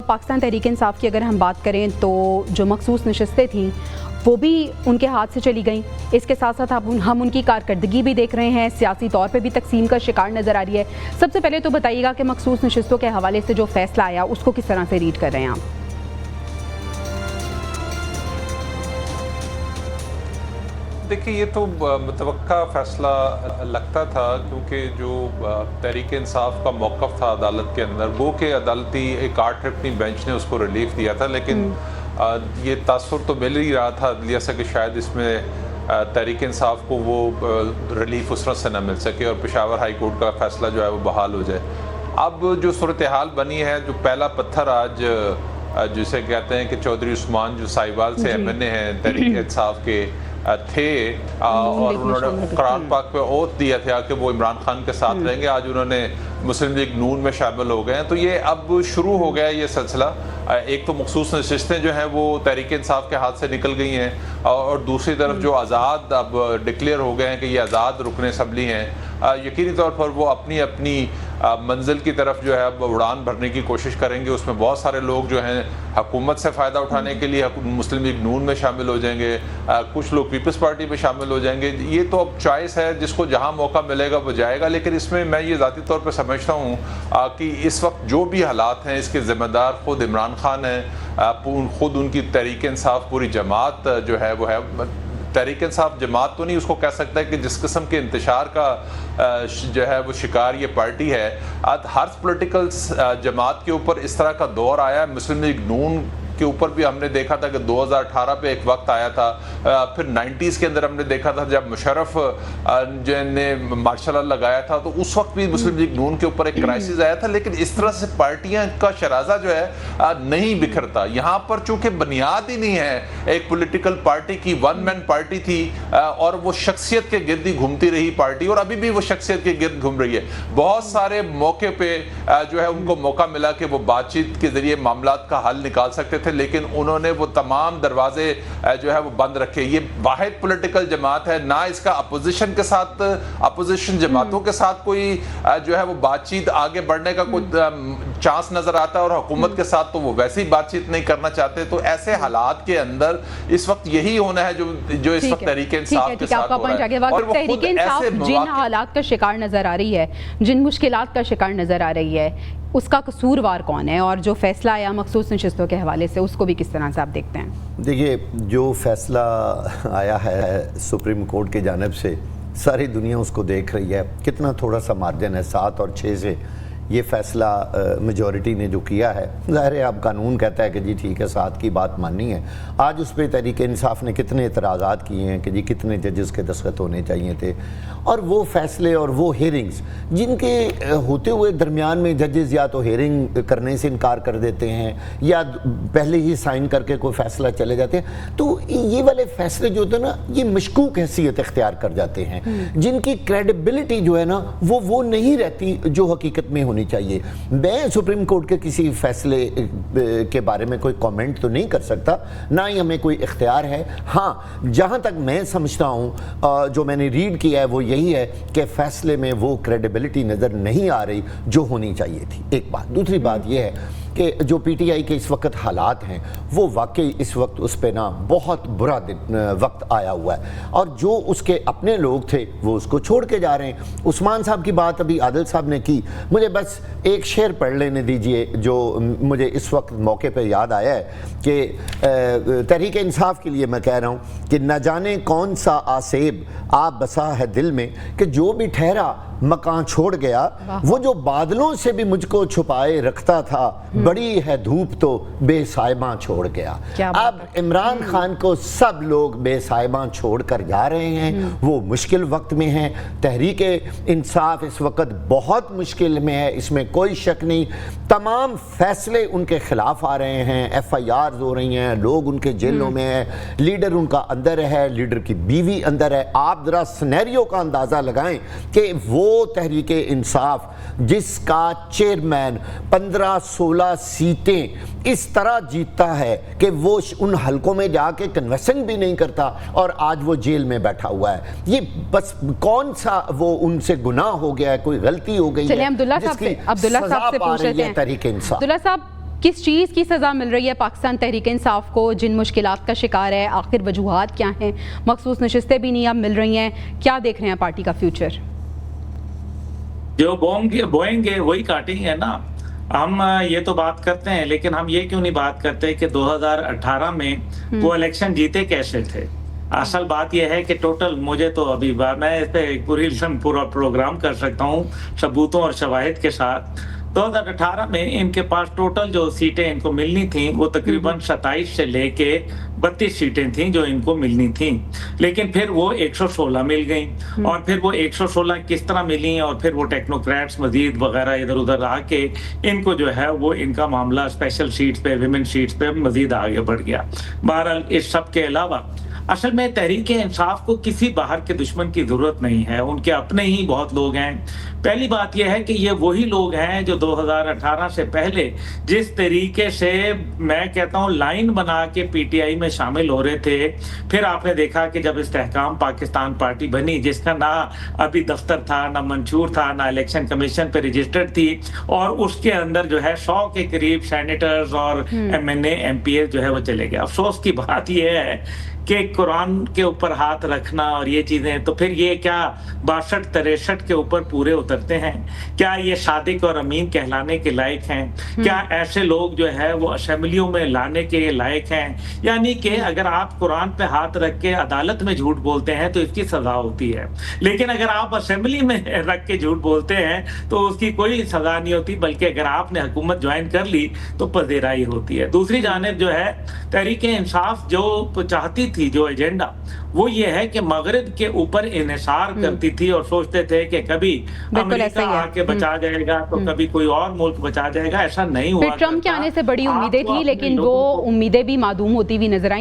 पाकिस्तान तहरीक इंसाफ की अगर हम बात करें तो जो मखसूस नशस्तें थीं वो भी उनके हाथ से चली गईं। इसके साथ साथ हम उनकी कारकर्दगी भी देख रहे हैं, सियासी तौर पे भी तकसीम का शिकार नज़र आ रही है। सबसे पहले तो बताइएगा कि मखसूस नशस्तों के हवाले से जो फैसला आया उसको किस तरह से रीड कर रहे हैं आप? देखिए, ये तो मुतवक्का फ़ैसला लगता था, क्योंकि जो तहरीक इंसाफ का मौक़िफ़ था अदालत के अंदर, वो कि अदालती एक 8 रुकनी बेंच ने उसको रिलीफ़ दिया था, लेकिन ये तासुर तो मिल ही रहा था अदलिया से कि शायद इसमें तहरीक इंसाफ को वो रिलीफ़ उस तरह से न मिल सके और पेशावर हाई कोर्ट का फ़ैसला जो है वो बहाल हो जाए। अब जो सूरत हाल बनी है, जो पहला पत्थर आज जिसे कहते हैं कि चौधरी उस्मान जो साहिवाल से MNA हैं तहरीक इंसाफ के थे और उन्होंने कुरान पाक पे ओथ दिया था कि वो इमरान खान के साथ रहेंगे, आज उन्होंने मुस्लिम लीग नून में शामिल हो गए हैं। तो ये अब शुरू हो गया ये सिलसिला। एक तो मखसूस नशिस्तें जो हैं वो तहरीक इंसाफ के हाथ से निकल गई हैं और दूसरी तरफ जो आज़ाद अब डिक्लेयर हो गए हैं कि ये आज़ाद रुकन असम्बली हैं, यकीनी तौर पर वो अपनी अपनी मंजिल की तरफ जो है अब उड़ान भरने की कोशिश करेंगे। उसमें बहुत सारे लोग जो हैं हुकूमत से फ़ायदा उठाने के लिए मुस्लिम लीग नून में शामिल हो जाएंगे, कुछ लोग पीपल्स पार्टी में शामिल हो जाएंगे। ये तो अब चॉइस है, जिसको जहाँ मौका मिलेगा वो जाएगा। लेकिन इसमें मैं ये ज़ाती तौर पर समझता हूँ कि इस वक्त जो भी हालात हैं इसके ज़िम्मेदार ख़ुद इमरान खान हैं, ख़ुद उनकी तहरीक इंसाफ पूरी जमात जो है वो है। तहरीक इंसाफ जमात तो नहीं उसको कह सकता है कि जिस किस्म के इंतशार का जो है वो शिकार ये पार्टी है। हर पॉलिटिकल जमात के ऊपर इस तरह का दौर आया है। मुस्लिम लीग नून के ऊपर भी हमने देखा था कि 2018 पे एक वक्त आया था, फिर 90s के अंदर हमने देखा था जब मुशर्रफ ने मार्शल लॉ लगाया था, तो उस वक्त भी मुस्लिम लीग नून के ऊपर एक क्राइसिस आया था। लेकिन इस तरह से पार्टियां का शराजा जो है नहीं बिखरता। यहाँ पर चूंकि बुनियाद ही नहीं है एक पॉलिटिकल पार्टी की, वन मैन पार्टी थी और वो शख्सियत के गिर्द ही घूमती रही पार्टी, और अभी भी वो शख्सियत के गिर्द घूम रही है। बहुत सारे मौके पे जो है उनको मौका मिला कि वो बातचीत के जरिए मामलात का हल निकाल सकते थे, लेकिन उन्होंने वो तमाम दरवाजे जो है वो बंद रखे। ये वाहिद पॉलिटिकल जमात है, ना इसका अपोजिशन के साथ, अपोजिशन जमातों के साथ कोई जो है वो बातचीत आगे बढ़ने का कोई चांस नजर आता है, और हुकूमत के साथ तो वो वैसे ही बातचीत नहीं करना चाहते। तो ऐसे हालात के अंदर इस वक्त यही होना है जो इस वक्त तहरीक इंसाफ के साथ हो रहा है। और तहरीक इंसाफ जिन हालात का शिकार नजर आ रही है, जिन मुश्किलात का शिकार नजर आ रही है, उसका कसूरवार कौन है? और जो फैसला आया मखसूस नशिस्तों के हवाले से उसको भी किस तरह से आप देखते हैं? देखिए, जो फैसला आया है सुप्रीम कोर्ट की जानिब से, सारी दुनिया उसको देख रही है। कितना थोड़ा सा मार्जिन है, 7 और 6 से ये फ़ैसला मेजॉरिटी ने जो किया है। ज़ाहिर है अब कानून कहता है कि जी ठीक है 7 की बात माननी है। आज उस पर तहरीक इंसाफ ने कितने एतराज़ात किए हैं कि जी कितने जजेस के दस्तखत होने चाहिए थे, और वो फ़ैसले और वो हेयरिंग्स जिनके होते हुए दरमियान में जजेस या तो हेयरिंग करने से इनकार कर देते हैं या पहले ही साइन करके कोई फ़ैसला चले जाते हैं। तो ये वाले फ़ैसले जो होते हैं ना, ये मशकूक हैसियत इख्तियार कर जाते हैं, जिनकी क्रेडिबिलिटी जो है ना वो नहीं रहती जो हकीकत में होनी चाहिए। मैं सुप्रीम कोर्ट के किसी फैसले के बारे में कोई कमेंट तो नहीं कर सकता, ना ही हमें कोई इख्तियार है। हाँ, जहाँ तक मैं समझता हूँ जो मैंने रीड किया है वो यही है कि फैसले में वो क्रेडिबिलिटी नज़र नहीं आ रही जो होनी चाहिए थी। एक बात। दूसरी बात यह है कि जो PTI के इस वक्त हालात हैं वो वाकई इस वक्त उस पर ना बहुत बुरा वक्त आया हुआ है, और जो उसके अपने लोग थे वो उसको छोड़ के जा रहे हैं। उस्मान साहब की बात अभी आदिल साहब ने की, मुझे बस एक शेर पढ़ लेने दीजिए जो मुझे इस वक्त मौके पर याद आया है कि तहरीक इंसाफ के लिए मैं कह रहा हूँ कि न जाने कौन सा आसेब आप बसा है दिल में कि जो भी ठहरा मकान छोड़ गया, वो जो बादलों से भी मुझको छुपाए रखता था, बड़ी है धूप तो बेसाइबां छोड़ गया। अब इमरान खान को सब लोग बेसाइबां छोड़ कर जा रहे हैं, वो मुश्किल वक्त में हैं। तहरीक इंसाफ इस वक्त बहुत मुश्किल में है, इसमें कोई शक नहीं। तमाम फैसले उनके खिलाफ आ रहे हैं, FIRs हो रही हैं, लोग उनके जेलों में हैं, लीडर उनका अंदर है, लीडर की बीवी अंदर है। आप जरा सिनेरियो का अंदाज़ा लगाएं कि वो तहरीक इंसाफ जिसका चेयरमैन 15-16 सीटें इस तरह जीतता है कि वो उन हलकों में जाके कन्वेंशन भी नहीं करता, और आज वो जेल में बैठा हुआ है। ये बस कौन सा वो उनसे गुनाह हो गया है, कोई गलती हो गई है, अब्दुल्ला साहब से पूछ लेते हैं। तहरीक इंसाफ। अब्दुल्ला साहब, کس چیز کی سزا مل رہی ہے پاکستان تحریک انصاف کو؟ جن مشکلات کا شکار ہے آخر وجوہات کیا ہیں؟ مخصوص نشستیں بھی نہیں اب مل رہی ہیں، کیا دیکھ رہے ہیں پارٹی کا فیوچر؟ جو بوئیں گے وہی کاٹیں گے نا. ہم یہ تو بات کرتے ہیں، لیکن ہم یہ کیوں نہیں بات کرتے کہ 2018 میں وہ الیکشن جیتے کیسے تھے؟ اصل بات یہ ہے کہ ٹوٹل مجھے تو ابھی میں اس پہ پورا پروگرام کر سکتا ہوں ثبوتوں اور شواہد کے ساتھ. 2018 میں ان کے پاس ٹوٹل جو سیٹیں ان کو ملنی تھیں وہ تقریباً 27 سے لے کے 32 سیٹیں تھیں جو ان کو ملنی تھیں، لیکن پھر وہ 116 مل گئیں. اور پھر وہ 116 کس طرح ملی اور پھر وہ ٹیکنوکریٹس مزید وغیرہ ادھر ادھر آ کے ان کو جو ہے وہ ان کا معاملہ اسپیشل سیٹس پہ، ویمن سیٹس پہ مزید آگے بڑھ گیا. بہرحال اس سب کے علاوہ اصل میں تحریک انصاف کو کسی باہر کے دشمن کی ضرورت نہیں ہے، ان کے اپنے ہی بہت لوگ ہیں. پہلی بات یہ ہے کہ یہ وہی لوگ ہیں جو 2018 سے پہلے جس طریقے سے میں کہتا ہوں لائن بنا کے پی ٹی آئی میں شامل ہو رہے تھے. پھر آپ نے دیکھا کہ جب استحکام پاکستان پارٹی بنی، جس کا نہ ابھی دفتر تھا، نہ منشور تھا، نہ الیکشن کمیشن پہ رجسٹرڈ تھی، اور اس کے اندر جو ہے 100 کے قریب سینیٹرز اور M N A M P A جو ہے وہ چلے گئے. افسوس کی بات یہ ہے کہ قرآن کے اوپر ہاتھ رکھنا اور یہ چیزیں، تو پھر یہ کیا 62-63 کے اوپر پورے اترتے ہیں؟ کیا یہ صادق اور امین کہلانے کے لائق ہیں؟ کیا ایسے لوگ جو ہے وہ اسمبلیوں میں لانے کے لائق ہیں؟ یعنی کہ اگر آپ قرآن پہ ہاتھ رکھ کے عدالت میں جھوٹ بولتے ہیں تو اس کی سزا ہوتی ہے، لیکن اگر آپ اسمبلی میں رکھ کے جھوٹ بولتے ہیں تو اس کی کوئی سزا نہیں ہوتی، بلکہ اگر آپ نے حکومت جوائن کر لی تو پذیرائی ہوتی ہے. دوسری جانب جو ہے تحریک انصاف جو چاہتی تھی، جو ایجنڈا، وہ یہ ہے کہ مغرب کے اوپر انحصار کرتی تھی اور سوچتے تھے کہ کبھی امریکہ آ کے بچا جائے گا تو کبھی کوئی اور ملک بچا جائے گا. ایسا نہیں ہوا. ٹرمپ کے آنے سے بڑی امیدیں تھیں، لیکن وہ امیدیں بھی معدوم ہوتی ہوئی نظر آئیں.